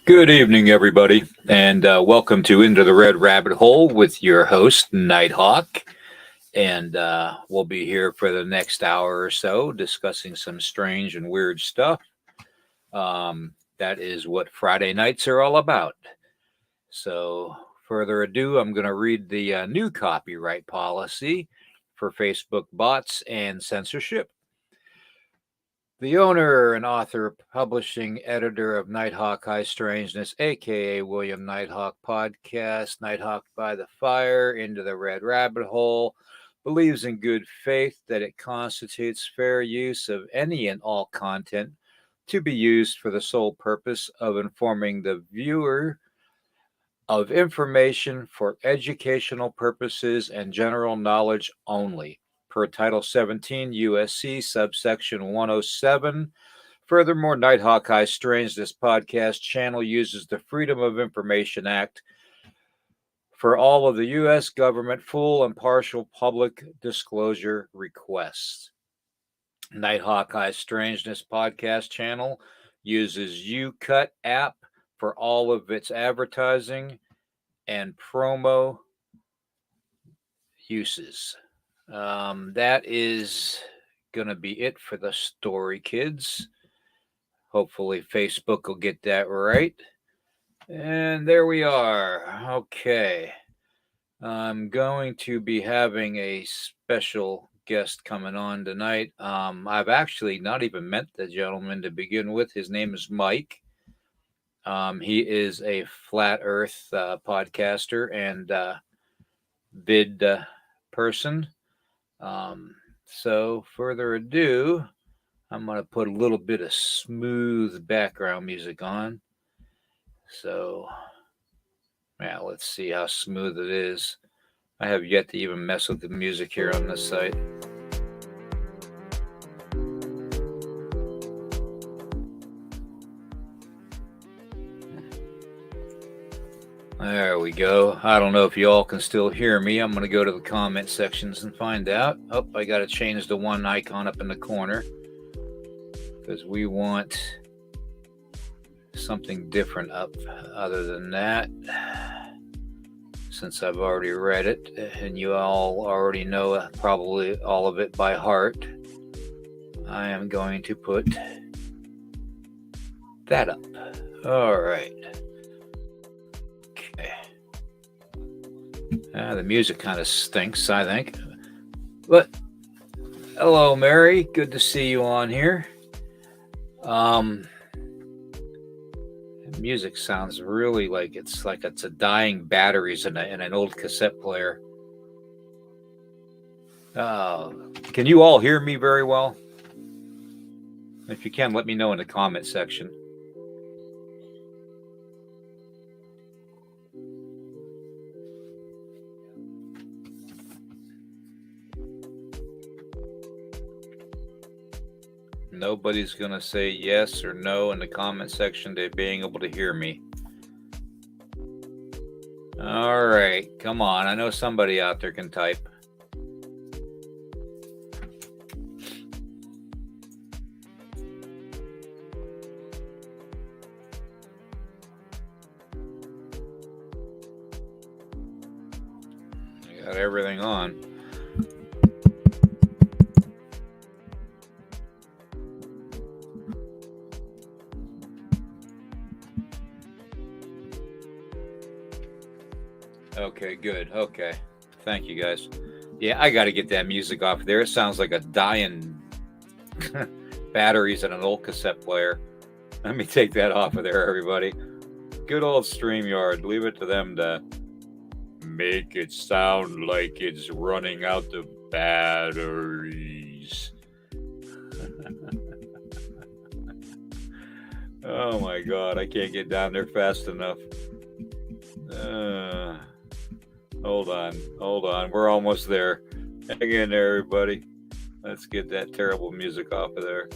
Good evening, everybody, and welcome to Into the Red Rabbit Hole with your host, Nighthawk. And we'll be here for the next hour or so discussing some strange and weird stuff. That is what Friday nights are all about. So, further ado, I'm going to read the new copyright policy for Facebook bots and censorship. The owner and author, publishing editor of Nighthawk High Strangeness, aka William Nighthawk Podcast, Nighthawk by the Fire, Into the Red Rabbit Hole, believes in good faith that it constitutes fair use of any and all content to be used for the sole purpose of informing the viewer of information for educational purposes and general knowledge only, per Title 17 U.S.C. subsection 107. Furthermore, Nighthawk High Strangeness podcast channel uses the Freedom of Information Act for all of the U.S. government full and partial public disclosure requests. Nighthawk High Strangeness podcast channel uses UCut app for all of its advertising and promo uses. That is going to be it for the story, kids. Hopefully Facebook will get that right. And there we are. Okay. I'm going to be having a special guest coming on tonight. I've actually not even met the gentleman to begin with. His name is Mike. He is a flat earth podcaster and vid person. So further ado, I'm going to put a little bit of smooth background music on. So, yeah, let's see how smooth it is. I have yet to even mess with the music here on this site. There we go. I don't know if you all can still hear me. I'm going to go to the comment sections and find out. Oh, I got to change the one icon up in the corner because we want something different up other than that. since I've already read it and you all already know probably all of it by heart, I am going to put that up. All right. Okay. The music kind of stinks, I think. But hello, Mary. Good to see you on here. Music sounds really like it's a dying batteries in an old cassette player. Can you all hear me very well? If you can, let me know in the comment section. Nobody's going to say yes or no in the comment section to being able to hear me. All right, come on. I know somebody out there can type. I got everything on. Okay, good. Okay. Thank you, guys. Yeah, I got to get that music off there. It sounds like a dying batteries in an old cassette player. Let me take that off of there, everybody. Good old StreamYard. Leave it to them to make it sound like it's running out of batteries. Oh my God, I can't get down there fast enough. Hold on. We're almost there. Hang in there, everybody. Let's get that terrible music off of there.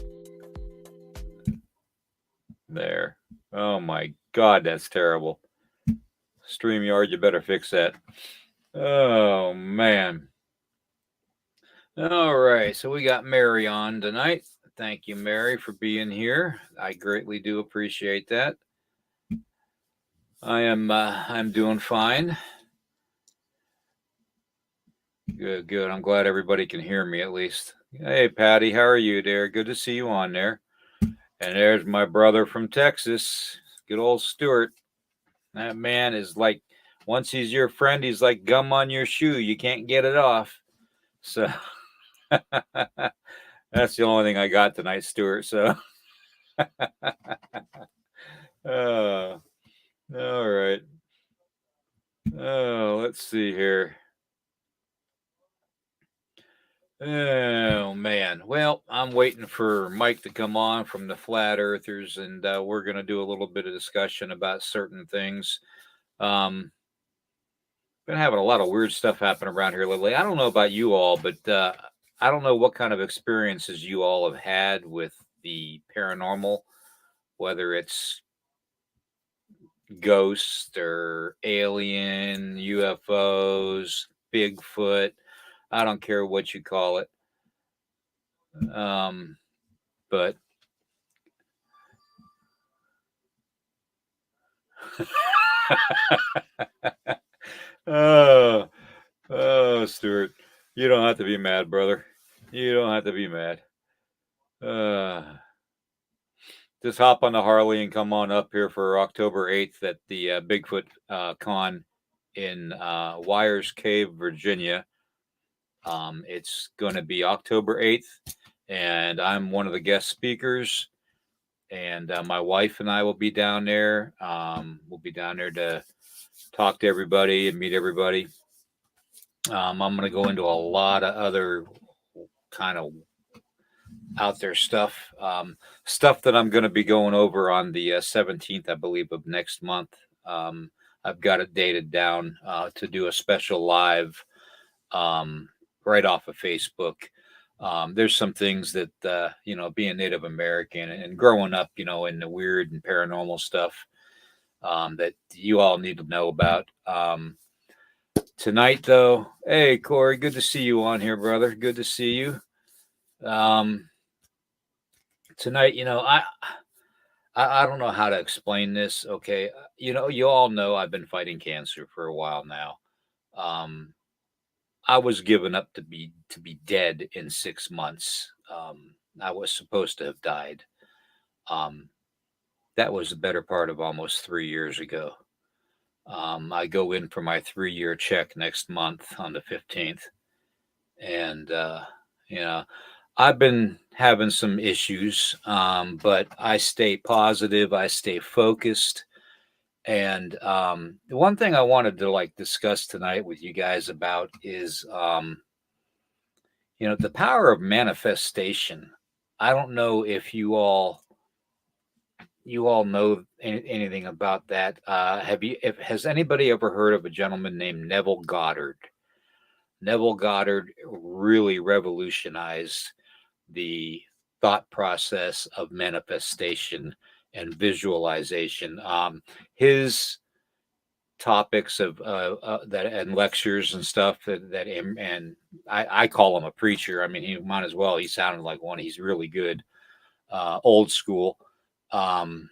There. Oh my God, that's terrible. StreamYard, you better fix that. Oh man. All right, so we got Mary on tonight. Thank you, Mary, for being here. I greatly do appreciate that. I'm doing fine. Good. I'm glad everybody can hear me at least. Hey, Patty, how are you, dear? Good to see you on there. And there's my brother from Texas, good old Stuart. That man is like, once he's your friend, he's like gum on your shoe. You can't get it off. So that's the only thing I got tonight, Stuart. So, all right. Oh, let's see here. Oh man. Well, I'm waiting for Mike to come on from the Flat Earthers, and we're going to do a little bit of discussion about certain things. Been having a lot of weird stuff happen around here lately. I don't know about you all, but I don't know what kind of experiences you all have had with the paranormal, whether it's ghosts or alien, UFOs, Bigfoot. I don't care what you call it. But oh, Stuart, you don't have to be mad, brother. You don't have to be mad. Just hop on the Harley and come on up here for October 8th at the Bigfoot Con in Wires Cave, Virginia. It's going to be October 8th, and I'm one of the guest speakers. And my wife and I will be down there. We'll be down there to talk to everybody and meet everybody. I'm going to go into a lot of other kind of out there stuff, stuff that I'm going to be going over on the 17th, I believe, of next month. I've got it dated down to do a special live right off of Facebook. There's some things that, being Native American and growing up, in the weird and paranormal stuff that you all need to know about. Tonight, though, hey, Corey, good to see you on here, brother. Good to see you. Tonight, I don't know how to explain this. Okay. You all know I've been fighting cancer for a while now. Um, I was given up to be dead in 6 months. I was supposed to have died. Um, that was the better part of almost 3 years ago. I go in for my 3 year check next month on the 15th. And, you know, I've been having some issues, but I stay positive, I stay focused. And the one thing I wanted to like discuss tonight with you guys about is, the power of manifestation. I don't know if you all know anything about that. Has anybody ever heard of a gentleman named Neville Goddard? Neville Goddard really revolutionized the thought process of manifestation and visualization. His topics of that and lectures and stuff and I call him a preacher. I mean, he might as well. He sounded like one. He's really good, old school. Um,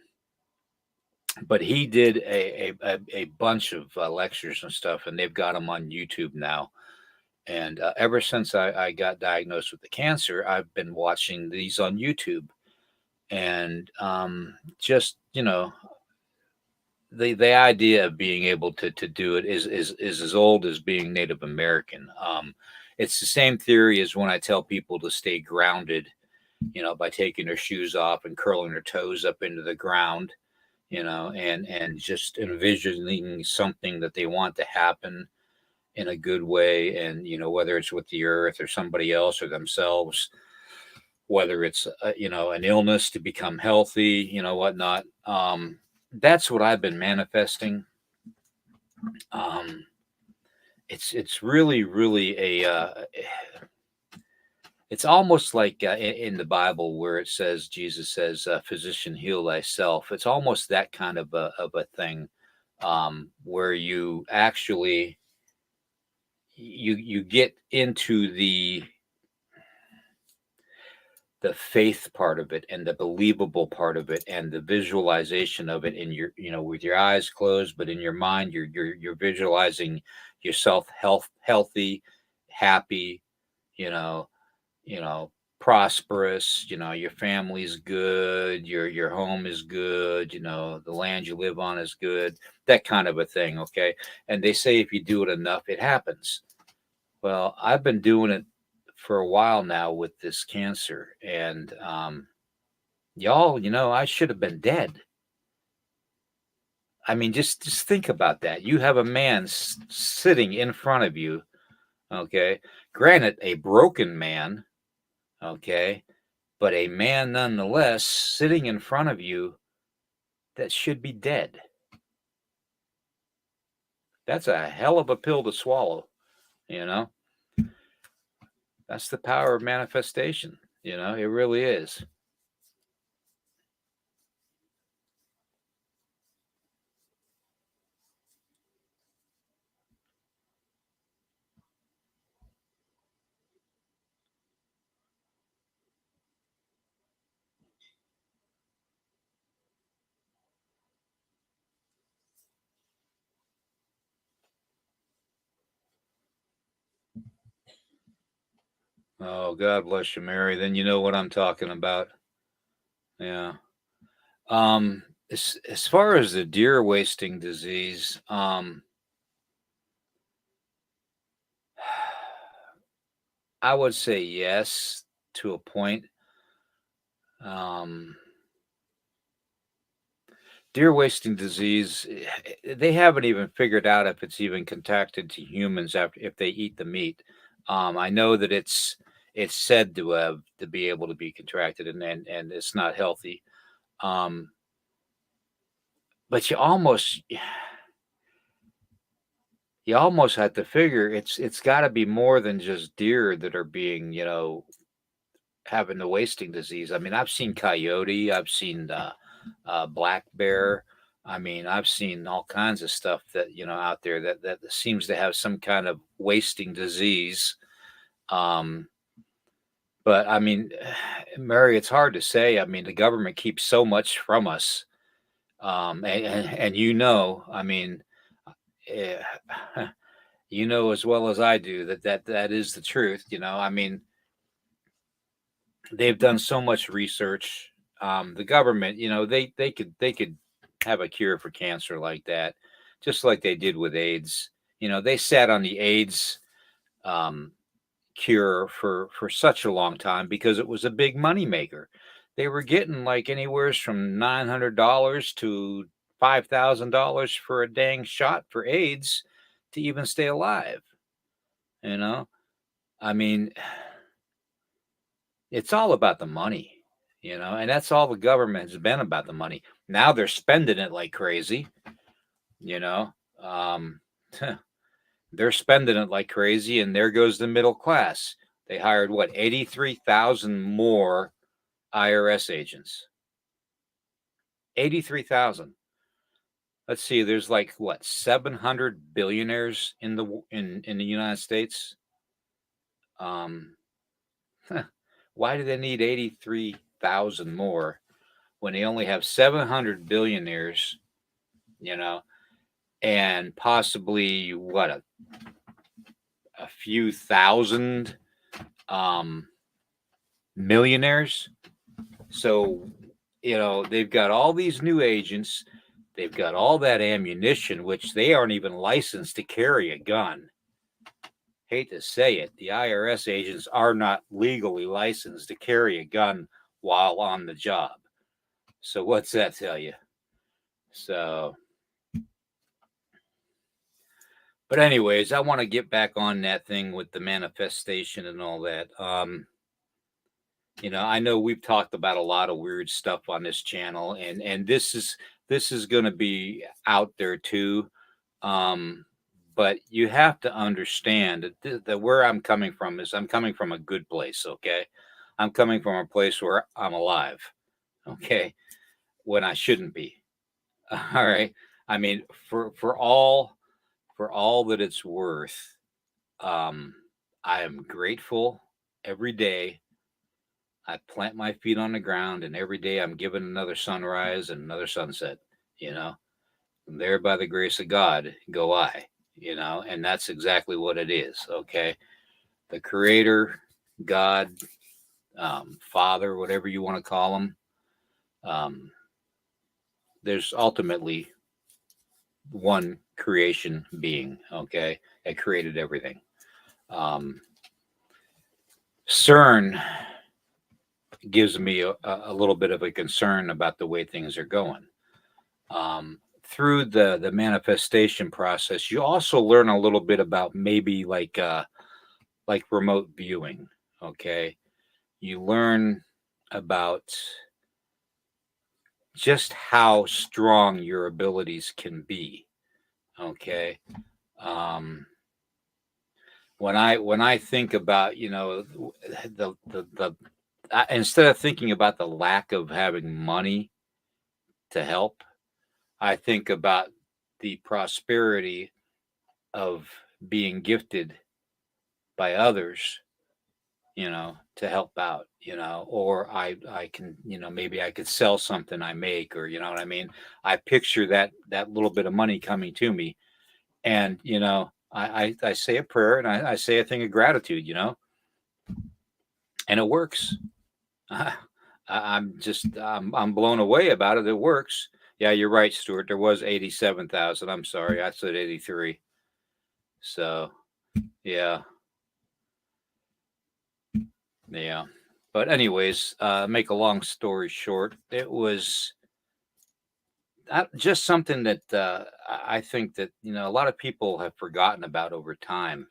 but he did a bunch of lectures and stuff, and they've got them on YouTube now. And ever since I got diagnosed with the cancer, I've been watching these on YouTube. And just, the idea of being able to do it is as old as being Native American. It's the same theory as when I tell people to stay grounded, by taking their shoes off and curling their toes up into the ground, and just envisioning something that they want to happen in a good way. And whether it's with the earth or somebody else or themselves, whether it's an illness to become healthy, whatnot. That's what I've been manifesting. um it's really really it's almost like in the Bible where it says, Jesus says, physician, heal thyself. It's almost that kind of a thing, where you actually you get into the faith part of it and the believable part of it and the visualization of it in your, with your eyes closed, but in your mind you're visualizing yourself healthy, happy, you know you know prosperous, your family's good, your home is good, the land you live on is good, that kind of a thing. Okay. And they say if you do it enough, it happens. Well, I've been doing it for a while now with this cancer, and y'all, I should have been dead. I mean, just think about that. You have a man sitting in front of you, okay? Granted, a broken man, okay, but a man nonetheless sitting in front of you that should be dead. That's a hell of a pill to swallow, you know? That's the power of manifestation, it really is. Oh, God bless you, Mary. Then you know what I'm talking about. Yeah. As far as the deer wasting disease, I would say yes to a point. Um, Deer wasting disease, they haven't even figured out if it's even contacted to humans after if they eat the meat. I know that it's said to be able to be contracted, and it's not healthy. Um, but you almost have to figure it's got to be more than just deer that are being, having the wasting disease. I mean, I've seen coyote, I've seen black bear. I mean, I've seen all kinds of stuff that, out there that seems to have some kind of wasting disease. Um, but I mean, Mary, it's hard to say. I mean, the government keeps so much from us, and I mean, eh, You know as well as I do that is the truth. I mean, they've done so much research. The government, they could have a cure for cancer like that, just like they did with AIDS. They sat on the AIDS um, cure for such a long time because it was a big money maker. They were getting like anywhere from $900 to $5,000 for a dang shot for AIDS to even stay alive. You know, I mean, it's all about the money. And that's all the government has been about the money. Now they're spending it like crazy. You know, um, they're spending it like crazy, and there goes the middle class. They hired what 83,000 more IRS agents. 83,000. Let's see. There's like what 700 billionaires in the United States. Um, why do they need 83,000 more when they only have 700 billionaires? You know, and possibly what a few thousand um, millionaires. So, they've got all these new agents. They've got all that ammunition, which they aren't even licensed to carry a gun. Hate to say it, the IRS agents are not legally licensed to carry a gun while on the job. So, what's that tell you? So, but anyways, I want to get back on that thing with the manifestation and all that. I know we've talked about a lot of weird stuff on this channel, and this is going to be out there too. Um, but you have to understand that where I'm coming from is I'm coming from a good place. Okay, I'm coming from a place where I'm alive. Okay, when I shouldn't be. All right. I mean, for all that it's worth, um, I am grateful every day. I plant my feet on the ground, and every day I'm given another sunrise and another sunset. You know, and there by the grace of God go I. And that's exactly what it is. Okay, the Creator, God, Father, whatever you want to call him. Um, there's ultimately one creation being. Okay, that created everything. Um, CERN gives me a little bit of a concern about the way things are going. Through the manifestation process, you also learn a little bit about maybe like remote viewing. Okay, you learn about just how strong your abilities can be. Okay, um, when I think about the instead of thinking about the lack of having money to help, I think about the prosperity of being gifted by others, to help out, or I can, maybe I could sell something I make, or you know what I mean. I picture that little bit of money coming to me, and I say a prayer and I say a thing of gratitude, and it works. I'm blown away about it. It works. Yeah, you're right, Stuart. There was 87,000. I'm sorry, I said 83. So yeah, yeah. But anyways, make a long story short, it was just something that I think that a lot of people have forgotten about over time.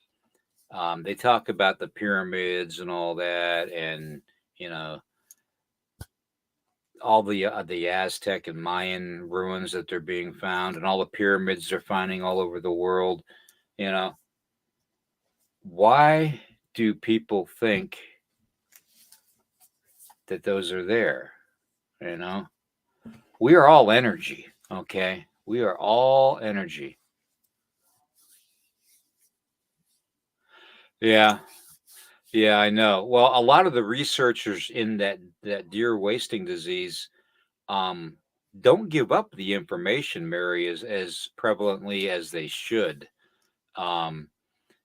They talk about the pyramids and all that, and you know all the Aztec and Mayan ruins that they're being found, and all the pyramids they're finding all over the world. You know, why do people think that those are there? You know, we are all energy. Okay, we are all energy. Yeah, yeah, I know. Well, a lot of the researchers in that deer wasting disease um, don't give up the information, Mary, as prevalently as they should. Um,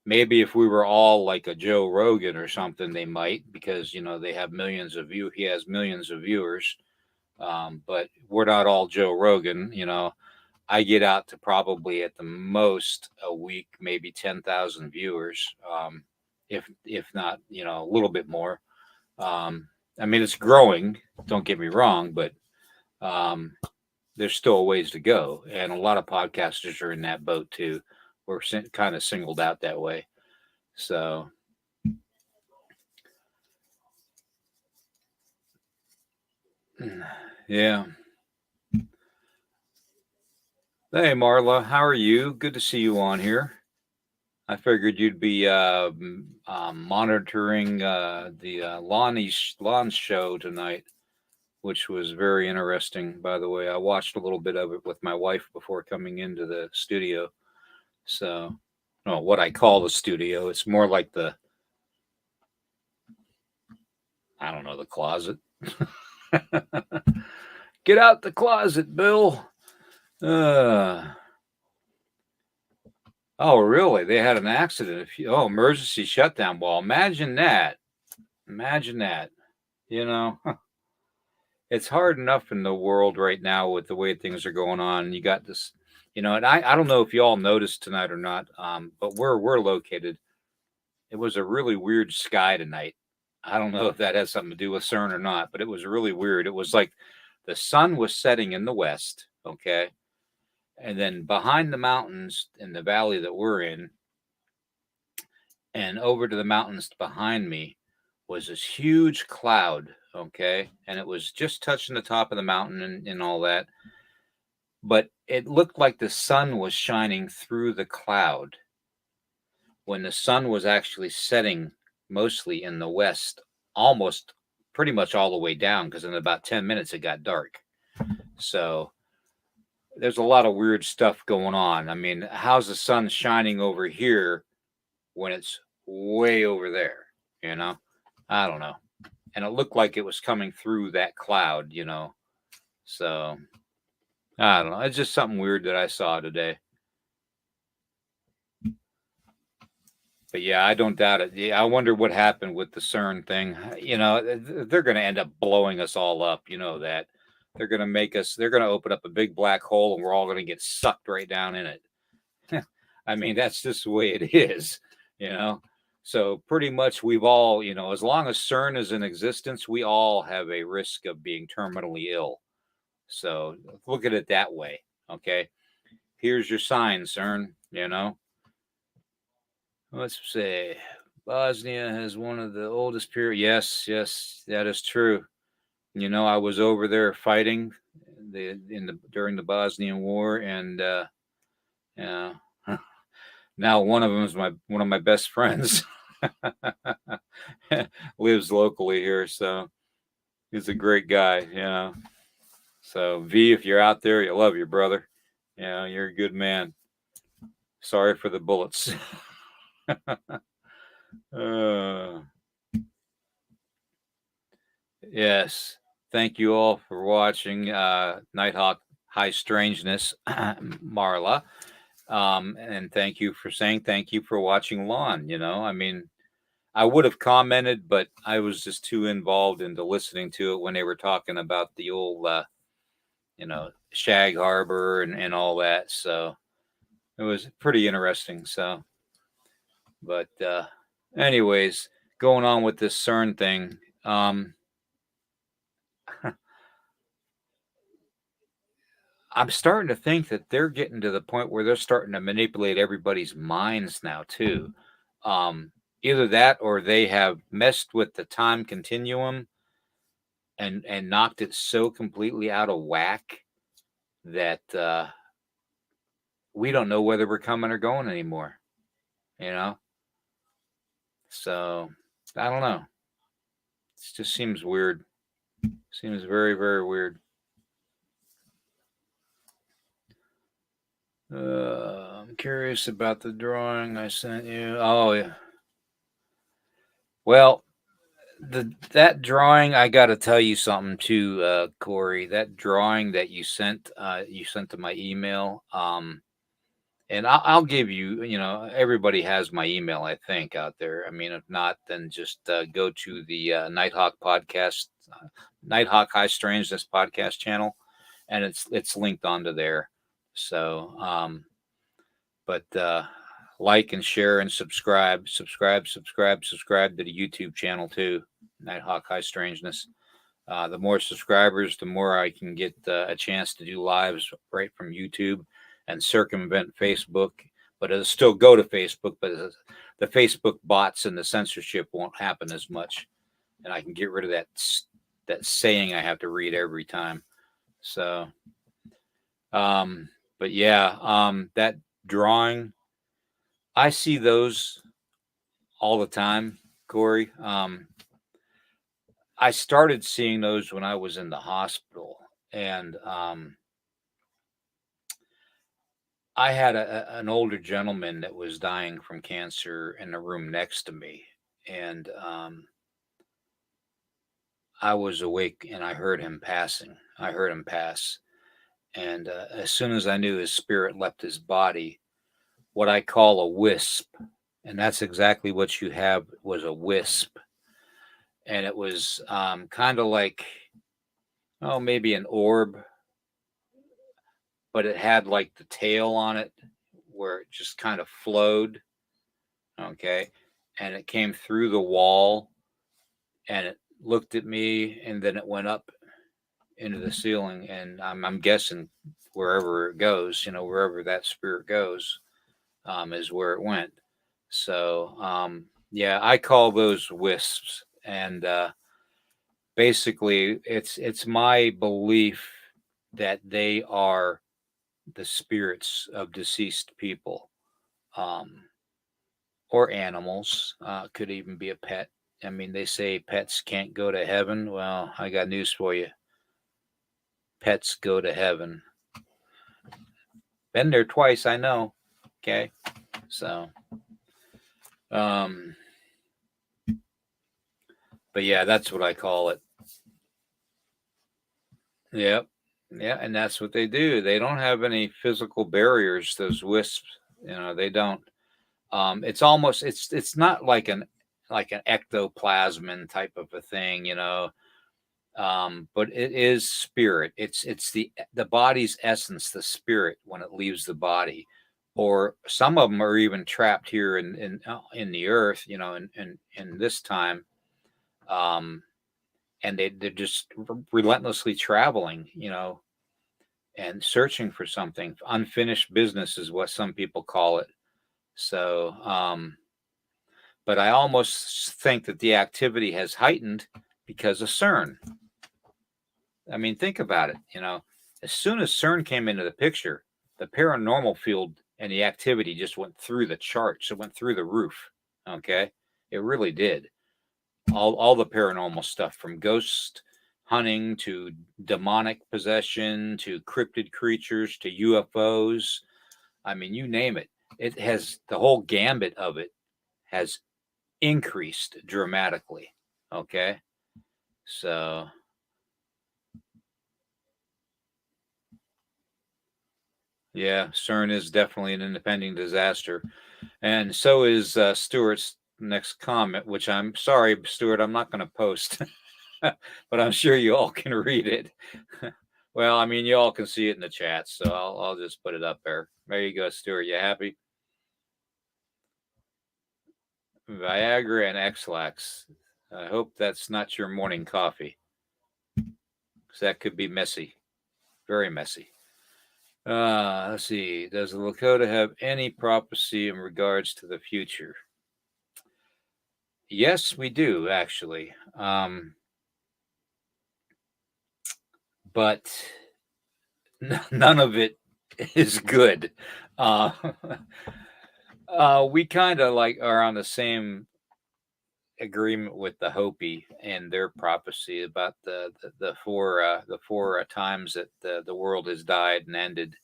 Maybe if we were all like a Joe Rogan or something, they might, because they have millions of view. He has millions of viewers, but we're not all Joe Rogan. I get out to probably at the most a week, maybe 10,000 viewers, if not, a little bit more. I mean, it's growing. Don't get me wrong, but um, there's still a ways to go, and a lot of podcasters are in that boat too. We're kind of singled out that way. So, yeah. Hey, Marla, how are you? Good to see you on here. I figured you'd be monitoring the Lon's show tonight, which was very interesting, by the way. I watched a little bit of it with my wife before coming into the studio. So, well, what I call the studio, it's more like I don't know, the closet. Get out the closet, Bill. Uh, oh, really? They had an accident. Emergency shutdown. Well, imagine that. Imagine that. You know, it's hard enough in the world right now with the way things are going on. You got this, and I don't know if you all noticed tonight or not, but where we're located, it was a really weird sky tonight. I don't know if that has something to do with CERN or not, but it was really weird. It was like the sun was setting in the west, okay? And then behind the mountains in the valley that we're in, and over to the mountains behind me, was this huge cloud, okay? And it was just touching the top of the mountain and all that. But it looked like the sun was shining through the cloud when the sun was actually setting mostly in the west, almost pretty much all the way down, because in about 10 minutes it got dark. So there's a lot of weird stuff going on. I mean, how's the sun shining over here when it's way over there? I don't know. And it looked like it was coming through that cloud. So I don't know. It's just something weird that I saw today. But yeah, I don't doubt it. Yeah, I wonder what happened with the CERN thing. They're going to end up blowing us all up. You know that. They're going to they're going to open up a big black hole and we're all going to get sucked right down in it. I mean, that's just the way it is. So pretty much we've all, as long as CERN is in existence, we all have a risk of being terminally ill. So look at it that way. Okay. Here's your sign, CERN. Let's say Bosnia has one of the oldest periods. Yes, that is true. I was over there fighting during the Bosnian War, and yeah, now one of them is one of my best friends. Lives locally here, so he's a great guy. So V, if you're out there, you love your brother. You're a good man. Sorry for the bullets. Yes. Thank you all for watching Nighthawk High Strangeness, Marla. And thank you for watching Lon. I mean, I would have commented, but I was just too involved into listening to it when they were talking about the old, Shag Harbor and all that. So it was pretty interesting. So, but anyways, going on with this CERN thing. I'm starting to think that they're getting to the point where they're starting to manipulate everybody's minds now too. Either that or they have messed with the time continuum and knocked it so completely out of whack that we don't know whether we're coming or going anymore. So I don't know. It just seems weird. Seems very, very weird. I'm curious about the drawing I sent you. Oh yeah. Well, that drawing, I got to tell you something too, Corey. That drawing that you sent to my email, And I'll give you, everybody has my email, I think, out there. I mean, if not, then just go to the Nighthawk podcast, Nighthawk High Strangeness podcast channel, and it's linked onto there. So, but like and share and subscribe to the YouTube channel too, Nighthawk High Strangeness. The more subscribers, the more I can get a chance to do lives right from YouTube and circumvent Facebook. But it'll still go to Facebook, but the Facebook bots and the censorship won't happen as much, and I can get rid of that saying I have to read every time. So, but yeah, that drawing, I see those all the time, Corey. I started seeing those when I was in the hospital, and I had an older gentleman that was dying from cancer in the room next to me, and I was awake and I heard him passing. I heard him pass, and as soon as I knew his spirit left his body, what I call a wisp, and that's exactly what you have, was a wisp, and it was kind of like, oh, maybe an orb, but it had like the tail on it where it just kind of flowed. Okay. And it came through the wall and it looked at me and then it went up into the ceiling. And I'm guessing wherever it goes, wherever that spirit goes, is where it went. So, yeah, I call those wisps. And basically, it's my belief that they are the spirits of deceased people, um, or animals. Could even be a pet. I mean, they say pets can't go to heaven. Well, I got news for you. Pets go to heaven. Been there twice, I know. Okay, so, um, but yeah, that's what I call it. Yep, yeah, and that's what they do. They don't have any physical barriers. Those wisps, they don't. It's almost it's not like an ectoplasm type of a thing, but it is spirit. It's the body's essence, the spirit when it leaves the body, or some of them are even trapped here in the earth, in this time, um, and they're just relentlessly traveling, and searching for something. Unfinished business is what some people call it. So, but I almost think that the activity has heightened because of CERN. I mean, think about it. As soon as CERN came into the picture, the paranormal field and the activity just went through the charts. It went through the roof. Okay, it really did. All the paranormal stuff, from ghost hunting to demonic possession to cryptid creatures to UFOs. I mean, you name it. It has the whole gambit of it has increased dramatically. Okay, so. Yeah, CERN is definitely an impending disaster. And so is Stuart's next comment, which I'm sorry, Stuart, I'm not going to post, but I'm sure you all can read it. Well, I mean, you all can see it in the chat, so I'll just put it up there. There you go, Stuart. You happy? Viagra and X-Lax. I hope that's not your morning coffee, because that could be messy, very messy. Let's see. Does the Lakota have any prophecy in regards to the future? Yes, we do actually. But none of it is good. Uh, we kind of like are on the same agreement with the Hopi and their prophecy about the four times that the world has died and ended,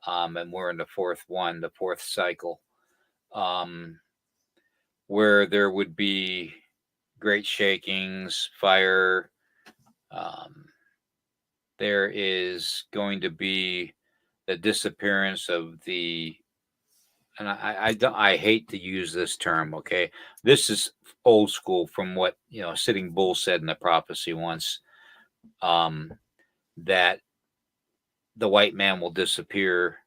and we're in the fourth one, the fourth cycle, um, where there would be great shakings, fire. Um, there is going to be the disappearance of the and I hate to use this term. Okay, this is old school from what Sitting Bull said in the prophecy once. Um, that the white man will disappear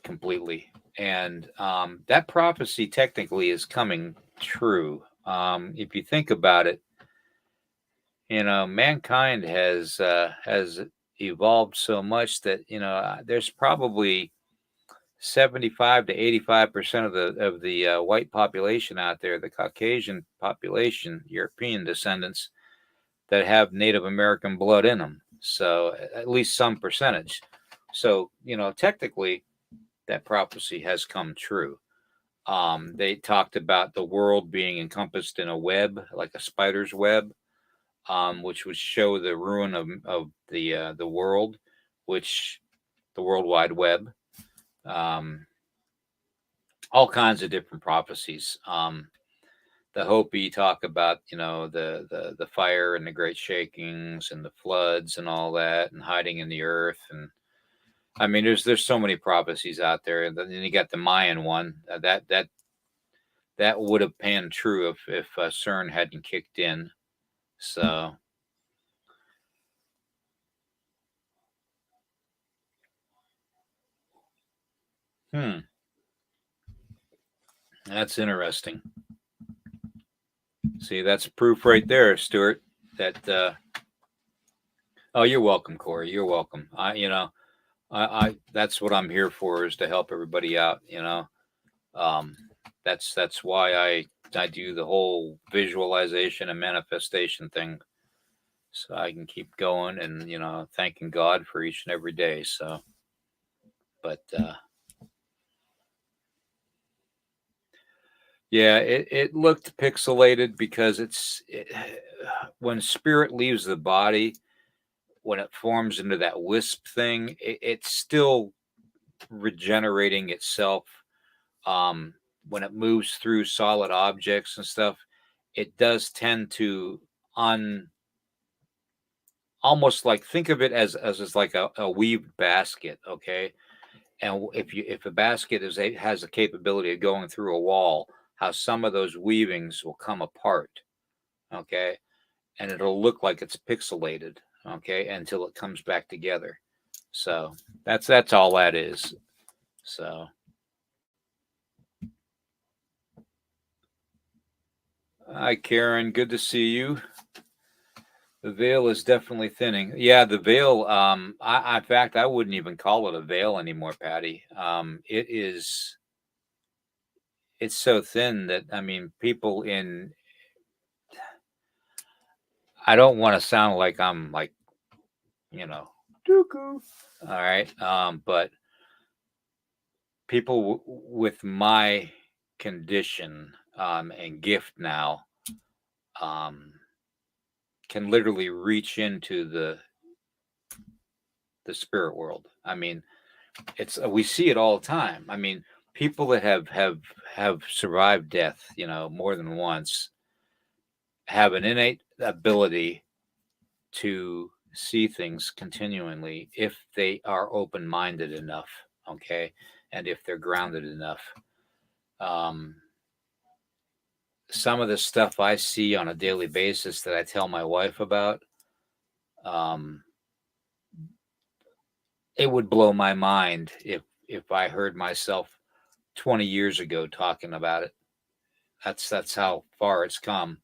completely, and that prophecy technically is coming true. If you think about it, mankind has evolved so much that there's probably 75 to 85% of the white population out there, the Caucasian population, European descendants, that have Native American blood in them. So at least some percentage. So technically, that prophecy has come true. They talked about the world being encompassed in a web, like a spider's web, which would show the ruin of the world, which the World Wide Web. All kinds of different prophecies. The Hopi talk about the fire and the great shakings and the floods and all that, and hiding in the earth. And I mean, there's so many prophecies out there. And then you got the Mayan one that would have panned true if CERN hadn't kicked in. So. That's interesting. See, that's proof right there, Stuart. That oh, you're welcome, Corey. You're welcome. I that's what I'm here for, is to help everybody out. Um, that's why I do the whole visualization and manifestation thing, so I can keep going and thanking God for each and every day. So, but yeah, it looked pixelated because when spirit leaves the body, when it forms into that wisp thing, it's still regenerating itself. When it moves through solid objects and stuff, it does tend to un almost like, think of it as like a weaved basket, okay? And if a basket has a capability of going through a wall, how some of those weavings will come apart, okay? And it'll look like it's pixelated, okay, until it comes back together. So that's all that is. So hi, Karen, good to see you. The veil is definitely thinning. Yeah, the veil. In fact, I wouldn't even call it a veil anymore, Patty. It's so thin that, I mean, people in. I don't want to sound like I'm like, dooku. All right, but people with my condition and gift now can literally reach into the spirit world. I mean, we see it all the time. I mean, people that have survived death, more than once, have an innate ability to see things continually if they are open-minded enough, okay, and if they're grounded enough. Some of the stuff I see on a daily basis that I tell my wife about, it would blow my mind if I heard myself 20 years ago talking about it. That's how far it's come.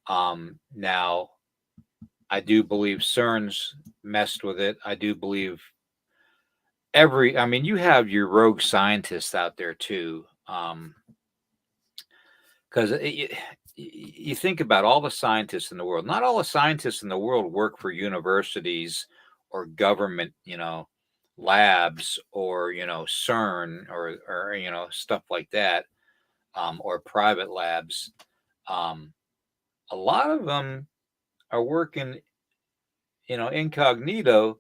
Now, I do believe CERN's messed with it. I do believe I mean, you have your rogue scientists out there too. Because you think about all the scientists in the world. Not all the scientists in the world work for universities or government, labs, or CERN, or stuff like that, or private labs. A lot of them are working, incognito,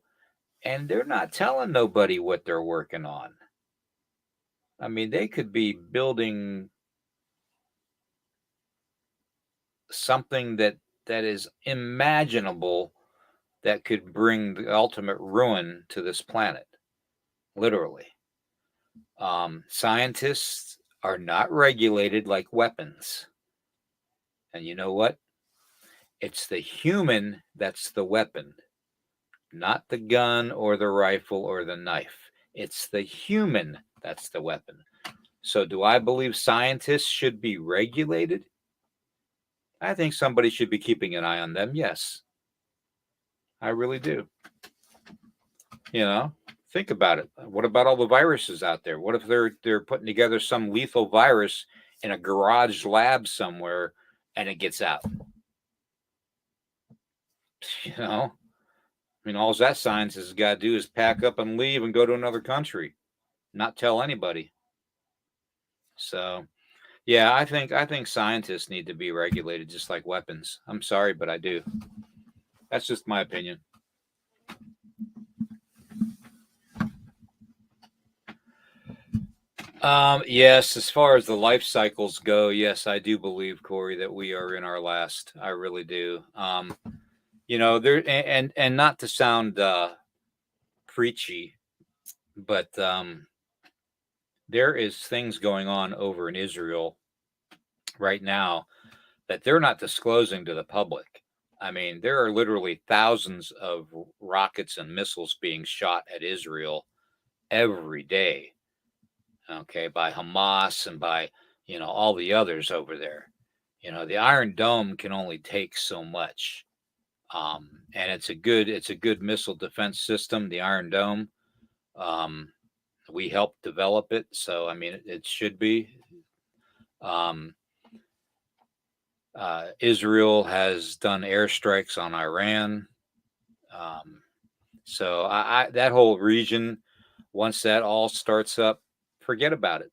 and they're not telling nobody what they're working on. I mean, they could be building something that is imaginable, that could bring the ultimate ruin to this planet, literally. Scientists are not regulated like weapons. And you know what? It's the human that's the weapon, not the gun or the rifle or the knife. It's the human that's the weapon. So, do I believe scientists should be regulated? I think somebody should be keeping an eye on them. Yes, I really do. You know, think about it. What about all the viruses out there? What if they're putting together some lethal virus in a garage lab somewhere and it gets out? You know, I mean, all that science has got to do is pack up and leave and go to another country, not tell anybody. So, yeah, I think scientists need to be regulated just like weapons. I'm sorry, but I do. That's just my opinion. Yes, as far as the life cycles go, yes, I do believe, Corey, that we are in our last. I really do. There and not to sound preachy, but there is things going on over in Israel right now that they're not disclosing to the public. I mean, there are literally thousands of rockets and missiles being shot at Israel every day, okay, by Hamas and by, all the others over there. The Iron Dome can only take so much. And it's a good missile defense system, the Iron Dome. Um, we helped develop it, so I mean, it should be. Um, Israel has done airstrikes on Iran. Um, so that whole region, once that all starts up, forget about it.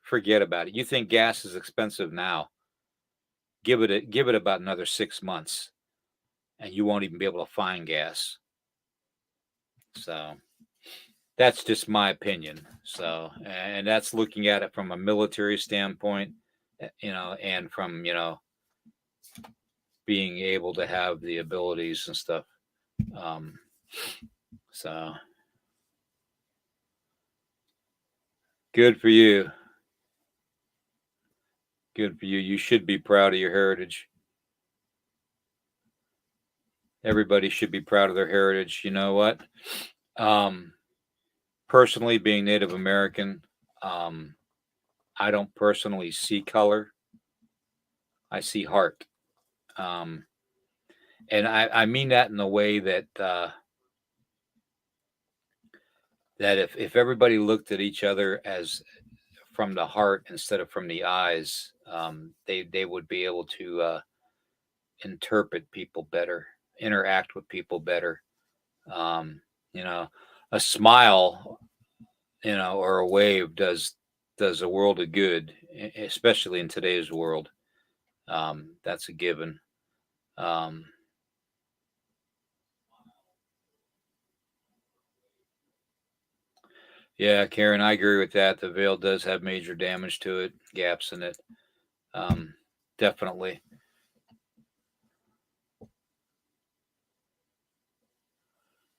Forget about it. You think gas is expensive now? Give it about another 6 months, and you won't even be able to find gas. So that's just my opinion. So, and that's looking at it from a military standpoint, and from being able to have the abilities and stuff. Um, so good for you. Good for you. You should be proud of your heritage. Everybody should be proud of their heritage. You know what? Um, Personally, being Native American, um, I don't personally see color. I see heart. Um, and I mean that in the way that if everybody looked at each other as from the heart instead of from the eyes, they would be able to interpret people better, interact with people better. Um, you know, a smile, or a wave does a world of good, especially in today's world. That's a given. Um, yeah, Karen, I agree with that. The veil does have major damage to it, gaps in it. Um, Definitely.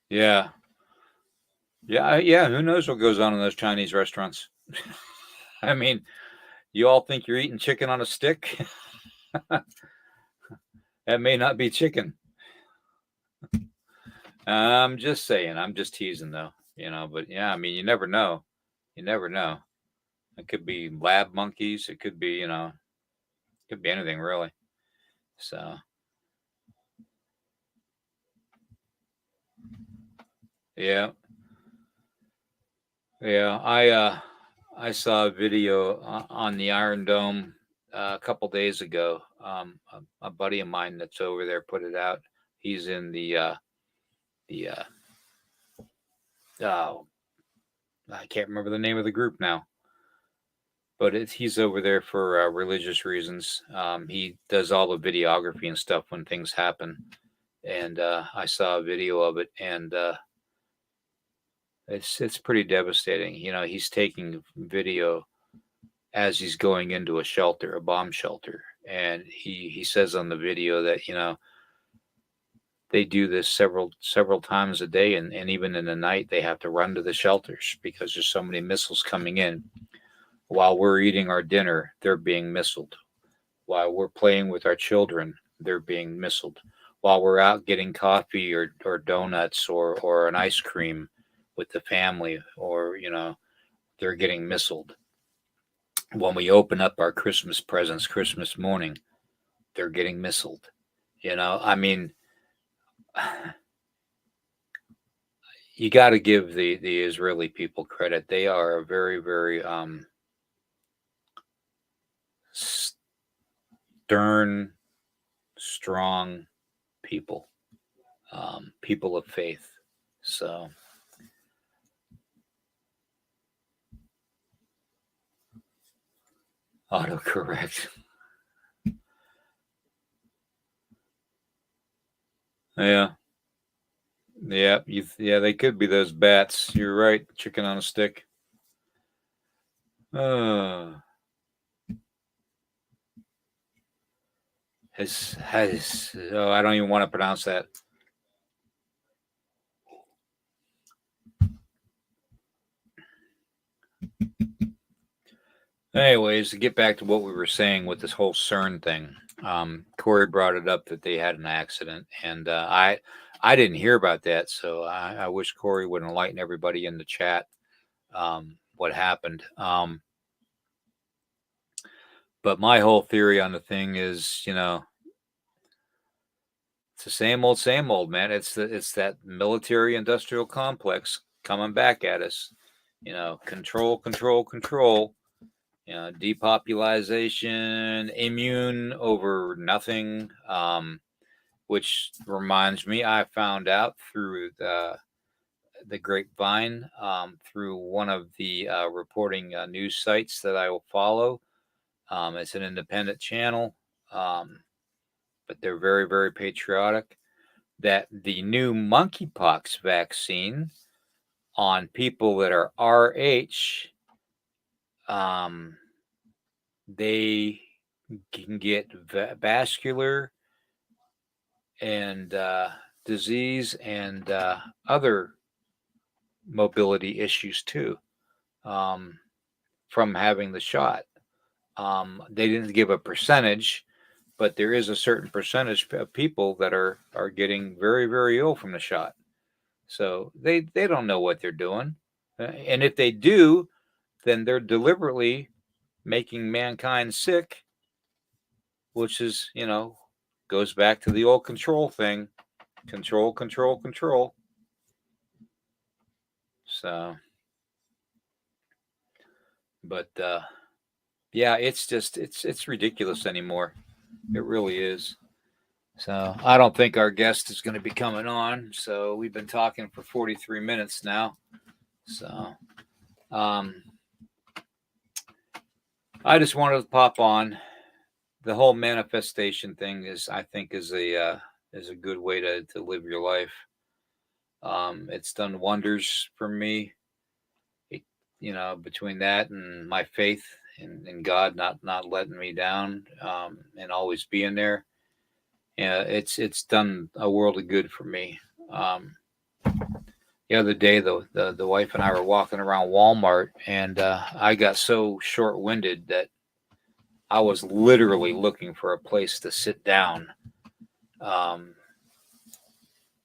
Yeah. Yeah. Yeah. Who knows what goes on in those Chinese restaurants? I mean, you all think you're eating chicken on a stick? That may not be chicken. I'm just saying. I'm just teasing, though. But yeah, I mean, you never know. You never know. It could be lab monkeys. It could be, could be anything really. So yeah, yeah. I saw a video on the Iron Dome a couple days ago. A buddy of mine that's over there put it out. He's in the oh, I can't remember the name of the group now, but he's over there for religious reasons. He does all the videography and stuff when things happen, and I saw a video of it, and it's pretty devastating. He's taking video as he's going into a shelter, a bomb shelter, and he says on the video that they do this several times a day, and even in the night they have to run to the shelters because there's so many missiles coming in. While we're eating our dinner, they're being missiled. While we're playing with our children, they're being missiled. While we're out getting coffee or donuts or an ice cream with the family, or they're getting missiled. When we open up our Christmas presents Christmas morning, they're getting missiled. I mean, you got to give the Israeli people credit. They are a very, very stern, strong people, people of faith. So autocorrect. Yeah. Yeah, they could be those bats. You're right. Chicken on a stick. I don't even want to pronounce that. Anyways, to get back to what we were saying with this whole CERN thing, Corey brought it up that they had an accident, and I didn't hear about that, so I wish Corey would enlighten everybody in the chat what happened. But my whole theory on the thing is, it's the same old, man. It's that military industrial complex coming back at us. Control, control, control. Depopulation, immune over nothing. Which reminds me, I found out through the grapevine, through one of the reporting news sites that I will follow. It's an independent channel, but they're very, very patriotic. That the new monkeypox vaccine on people that are RH, they can get vascular and disease and other mobility issues too, from having the shot. They didn't give a percentage, but there is a certain percentage of people that are getting very, very ill from the shot. So they don't know what they're doing, and if they do, then they're deliberately making mankind sick, which is goes back to the old control thing. Control, control, control. So, but yeah, it's ridiculous anymore. It really is. So I don't think our guest is going to be coming on. So we've been talking for 43 minutes now. So I just wanted to pop on. The whole manifestation thing I think is a good way to live your life. It's done wonders for me. Between that and my faith in God not letting me down, and always being there. Yeah, it's done a world of good for me. The other day, the wife and I were walking around Walmart, and I got so short-winded that I was literally looking for a place to sit down.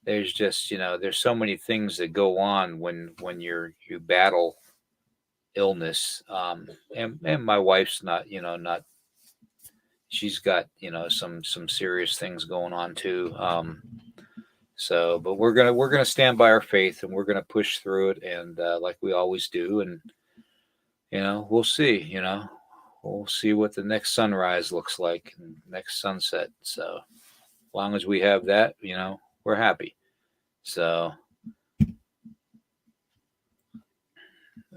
There's just there's so many things that go on when you battle illness, and my wife's not she's got some serious things going on too. So, but we're gonna stand by our faith, and we're gonna push through it, and like we always do, and we'll see. We'll see what the next sunrise looks like, and next sunset. So, as long as we have that, we're happy. So,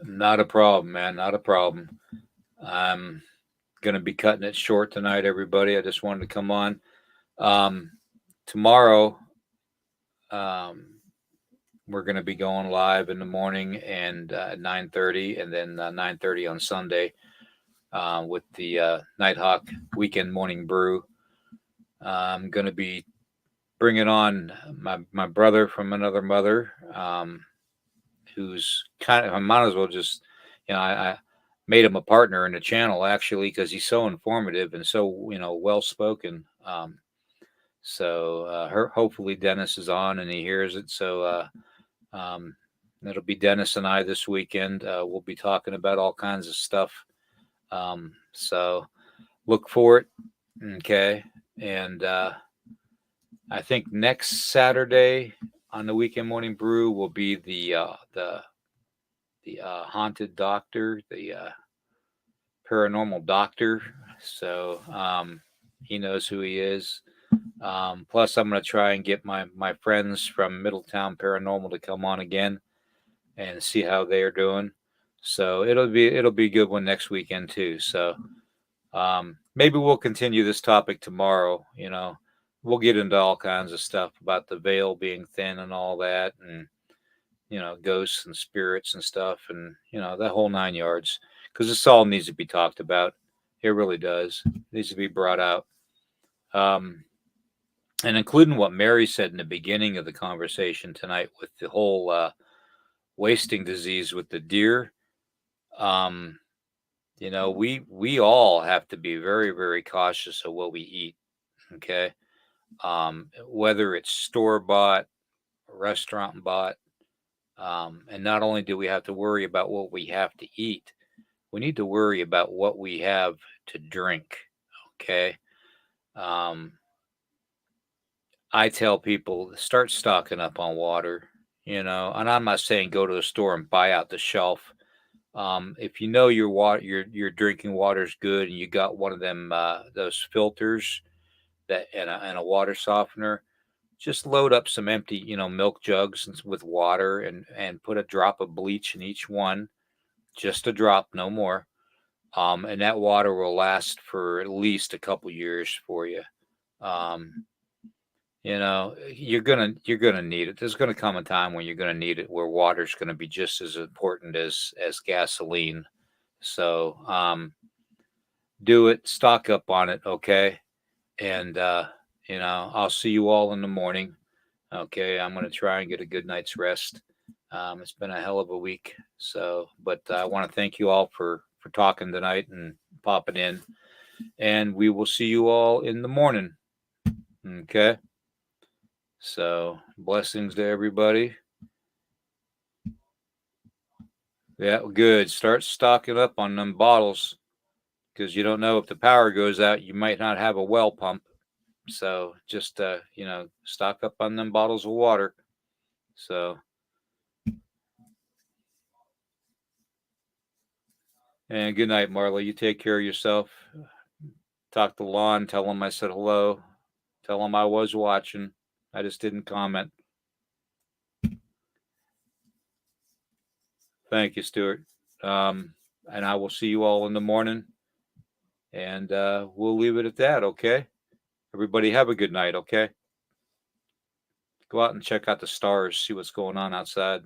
not a problem, man. Not a problem. I'm gonna be cutting it short tonight, everybody. I just wanted to come on. Tomorrow, we're going to be going live in the morning and at 9:30, and then 9:30 on Sunday with the Nighthawk Weekend Morning Brew. I'm going to be bringing on my brother from another mother, who's I might as well just, I made him a partner in the channel actually because he's so informative and so well spoken. Hopefully Dennis is on and he hears it. So it'll be Dennis and I this weekend. We'll be talking about all kinds of stuff. So look for it. Okay. And I think next Saturday on the Weekend Morning Brew will be the haunted doctor, the paranormal doctor. So he knows who he is. Plus, I'm going to try and get my friends from Middletown Paranormal to come on again and see how they're doing. So it'll be a good one next weekend too. So maybe we'll continue this topic tomorrow. We'll get into all kinds of stuff about the veil being thin and all that, and ghosts and spirits and stuff, and that whole 9 yards. Because this all needs to be talked about. It really does. It needs to be brought out. And including what Mary said in the beginning of the conversation tonight with the whole wasting disease with the deer. We all have to be very, very cautious of what we eat. Okay. Whether it's store bought, restaurant bought. And not only do we have to worry about what we have to eat, we need to worry about what we have to drink. Okay. I tell people start stocking up on water, and I'm not saying go to the store and buy out the shelf. If you know your water, your drinking water is good, and you got one of them those filters and a water softener, just load up some empty milk jugs with water and put a drop of bleach in each one, just a drop, no more. And that water will last for at least a couple years for you. You're gonna need it. There's gonna come a time when you're gonna need it where water's gonna be just as important as gasoline. So do it, stock up on it, okay? And I'll see you all in the morning. Okay, I'm gonna try and get a good night's rest. It's been a hell of a week. But I want to thank you all for talking tonight and popping in. And we will see you all in the morning. Okay. So blessings to everybody. Yeah, good. Start stocking up on them bottles because you don't know if the power goes out, you might not have a well pump. So just stock up on them bottles of water. So and good night, Marla. You take care of yourself. Talk to Lon. Tell him I said hello. Tell him I was watching. I just didn't comment. Thank you, Stuart. And I will see you all in the morning. And we'll leave it at that, okay? Everybody have a good night, okay? Go out and check out the stars, see what's going on outside.